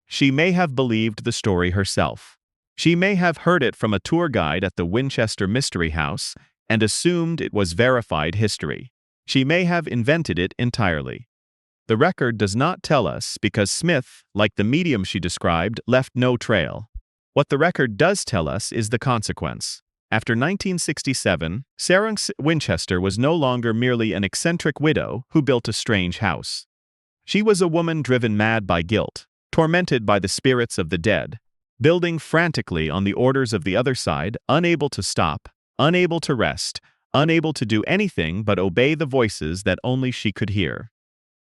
She may have believed the story herself. She may have heard it from a tour guide at the Winchester Mystery House and assumed it was verified history. She may have invented it entirely. The record does not tell us because Smith, like the medium she described, left no trail. What the record does tell us is the consequence. After 1967, Sarah Winchester was no longer merely an eccentric widow who built a strange house. She was a woman driven mad by guilt, tormented by the spirits of the dead, building frantically on the orders of the other side, unable to stop, unable to rest, unable to do anything but obey the voices that only she could hear.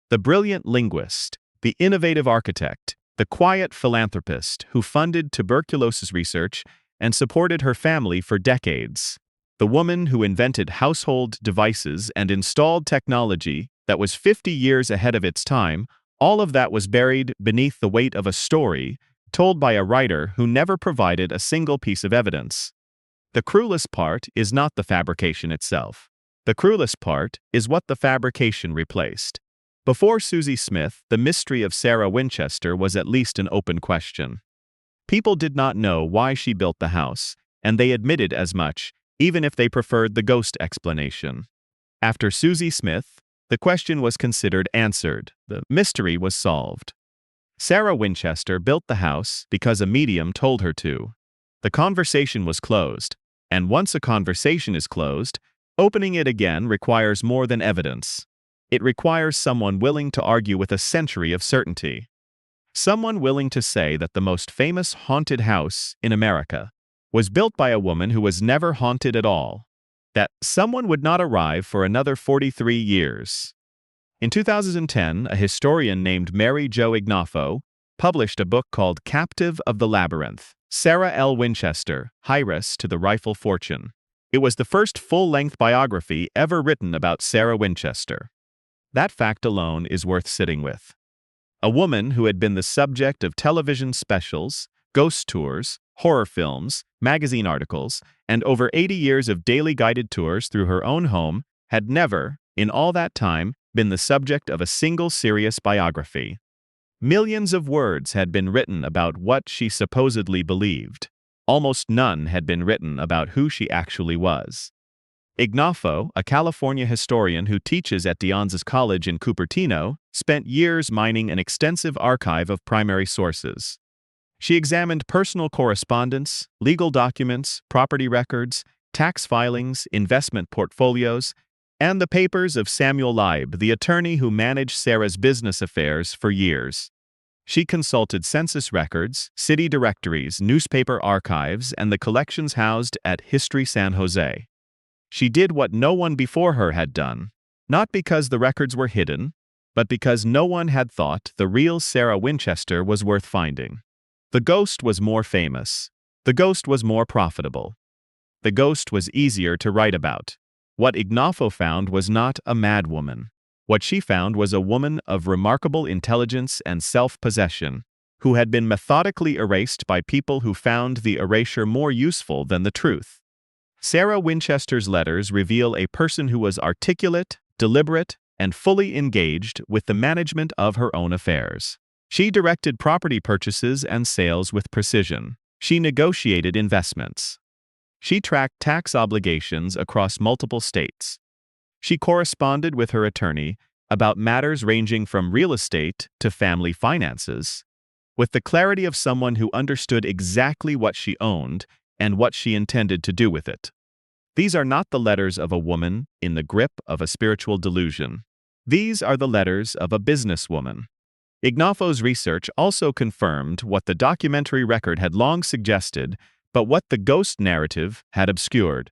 The brilliant linguist, the innovative architect, the quiet philanthropist who funded tuberculosis research and supported her family for decades. The woman who invented household devices and installed technology that was 50 years ahead of its time, all of that was buried beneath the weight of a story told by a writer who never provided a single piece of evidence. The cruelest part is not the fabrication itself. The cruelest part is what the fabrication replaced. Before Susie Smith, the mystery of Sarah Winchester was at least an open question. People did not know why she built the house, and they admitted as much, even if they preferred the ghost explanation. After Susie Smith, the question was considered answered. The mystery was solved. Sarah Winchester built the house because a medium told her to. The conversation was closed, and once a conversation is closed, opening it again requires more than evidence. It requires someone willing to argue with a century of certainty. Someone willing to say that the most famous haunted house in America was built by a woman who was never haunted at all. That someone would not arrive for another 43 years. In 2010, a historian named Mary Jo Ignoffo published a book called Captive of the Labyrinth, Sarah L. Winchester, Heiress to the Rifle Fortune. It was the first full-length biography ever written about Sarah Winchester. That fact alone is worth sitting with. A woman who had been the subject of television specials, ghost tours, horror films, magazine articles, and over 80 years of daily guided tours through her own home had never, in all that time, been the subject of a single serious biography. Millions of words had been written about what she supposedly believed. Almost none had been written about who she actually was. Ignoffo, a California historian who teaches at De Anza's College in Cupertino, spent years mining an extensive archive of primary sources. She examined personal correspondence, legal documents, property records, tax filings, investment portfolios, and the papers of Samuel Leib, the attorney who managed Sarah's business affairs for years. She consulted census records, city directories, newspaper archives, and the collections housed at History San Jose. She did what no one before her had done, not because the records were hidden, but because no one had thought the real Sarah Winchester was worth finding. The ghost was more famous. The ghost was more profitable. The ghost was easier to write about. What Ignoffo found was not a madwoman. What she found was a woman of remarkable intelligence and self-possession, who had been methodically erased by people who found the erasure more useful than the truth. Sarah Winchester's letters reveal a person who was articulate, deliberate, and fully engaged with the management of her own affairs. She directed property purchases and sales with precision. She negotiated investments. She tracked tax obligations across multiple states. She corresponded with her attorney about matters ranging from real estate to family finances, with the clarity of someone who understood exactly what she owned and what she intended to do with it. These are not the letters of a woman in the grip of a spiritual delusion. These are the letters of a businesswoman. Ignoffo's research also confirmed what the documentary record had long suggested, but what the ghost narrative had obscured.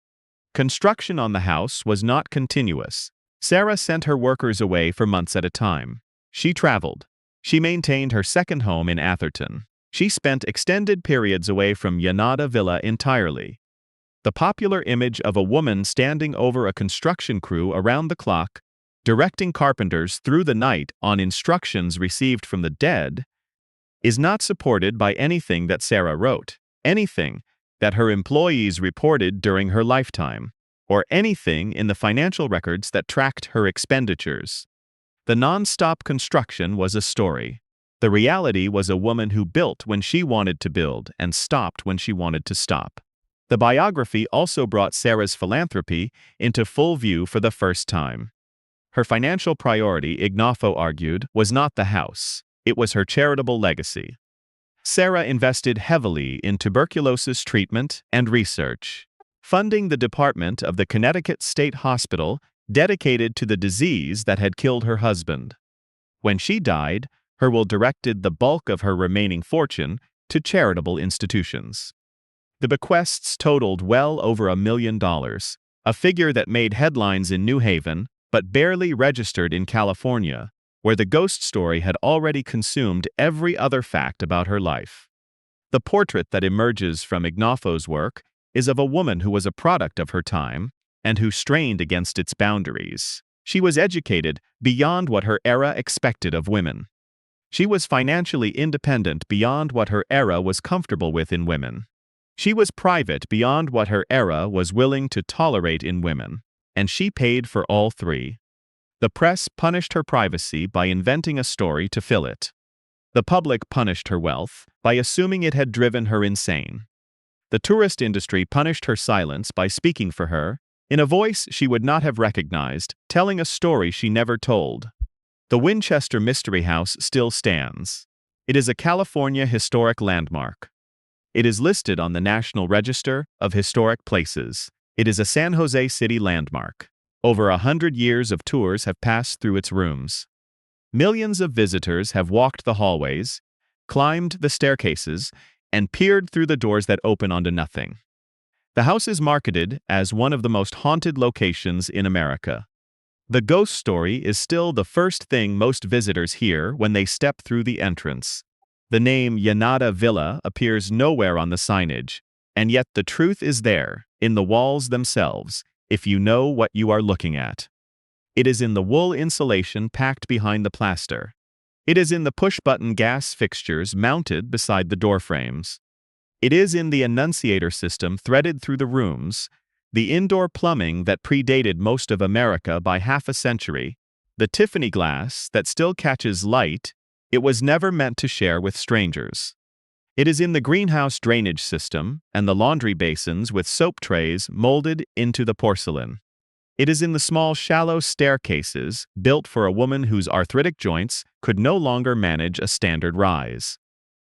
Construction on the house was not continuous. Sarah sent her workers away for months at a time. She traveled. She maintained her second home in Atherton. She spent extended periods away from Yanada Villa entirely. The popular image of a woman standing over a construction crew around the clock, directing carpenters through the night on instructions received from the dead, is not supported by anything that Sarah wrote, anything that her employees reported during her lifetime, or anything in the financial records that tracked her expenditures. The non-stop construction was a story. The reality was a woman who built when she wanted to build and stopped when she wanted to stop. The biography also brought Sarah's philanthropy into full view for the first time. Her financial priority, Ignoffo argued, was not the house. It was her charitable legacy. Sarah invested heavily in tuberculosis treatment and research, funding the department of the Connecticut State Hospital dedicated to the disease that had killed her husband. When she died, her will directed the bulk of her remaining fortune to charitable institutions. The bequests totaled well over $1 million, a figure that made headlines in New Haven but barely registered in California, where the ghost story had already consumed every other fact about her life. The portrait that emerges from Ignoffo's work is of a woman who was a product of her time and who strained against its boundaries. She was educated beyond what her era expected of women. She was financially independent beyond what her era was comfortable with in women. She was private beyond what her era was willing to tolerate in women, and she paid for all three. The press punished her privacy by inventing a story to fill it. The public punished her wealth by assuming it had driven her insane. The tourist industry punished her silence by speaking for her, in a voice she would not have recognized, telling a story she never told. The Winchester Mystery House still stands. It is a California historic landmark. It is listed on the National Register of Historic Places. It is a San Jose City landmark. Over 100 years of tours have passed through its rooms. Millions of visitors have walked the hallways, climbed the staircases, and peered through the doors that open onto nothing. The house is marketed as one of the most haunted locations in America. The ghost story is still the first thing most visitors hear when they step through the entrance. The name Yanada Villa appears nowhere on the signage, and yet the truth is there, in the walls themselves, if you know what you are looking at. It is in the wool insulation packed behind the plaster. It is in the push-button gas fixtures mounted beside the door frames. It is in the annunciator system threaded through the rooms, the indoor plumbing that predated most of America by half a century, the Tiffany glass that still catches light it was never meant to share with strangers. It is in the greenhouse drainage system and the laundry basins with soap trays molded into the porcelain. It is in the small, shallow staircases built for a woman whose arthritic joints could no longer manage a standard rise.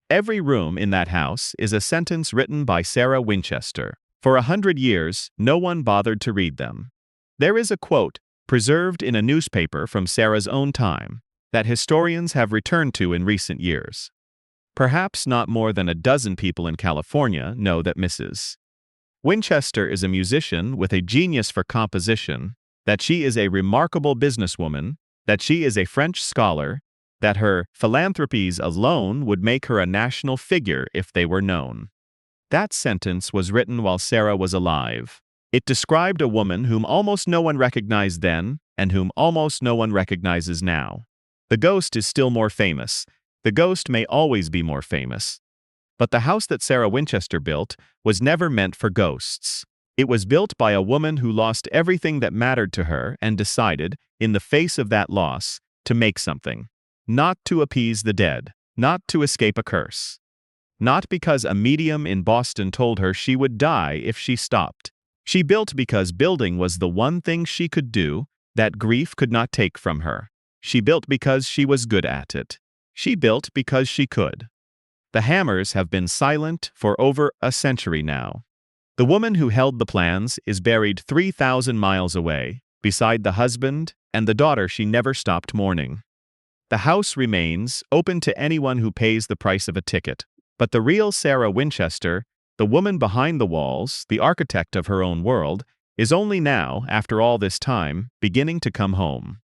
Every room in that house is a sentence written by Sarah Winchester. For 100 years, no one bothered to read them. There is a quote, preserved in a newspaper from Sarah's own time, that historians have returned to in recent years. Perhaps not more than a dozen people in California know that Mrs. Winchester is a musician with a genius for composition, that she is a remarkable businesswoman, that she is a French scholar, that her philanthropies alone would make her a national figure if they were known. That sentence was written while Sarah was alive. It described a woman whom almost no one recognized then and whom almost no one recognizes now. The ghost is still more famous. The ghost may always be more famous. But the house that Sarah Winchester built was never meant for ghosts. It was built by a woman who lost everything that mattered to her and decided, in the face of that loss, to make something. Not to appease the dead, not to escape a curse. Not because a medium in Boston told her she would die if she stopped. She built because building was the one thing she could do that grief could not take from her. She built because she was good at it. She built because she could. The hammers have been silent for over a century now. The woman who held the plans is buried 3,000 miles away, beside the husband and the daughter she never stopped mourning. The house remains open to anyone who pays the price of a ticket. But the real Sarah Winchester, the woman behind the walls, the architect of her own world, is only now, after all this time, beginning to come home.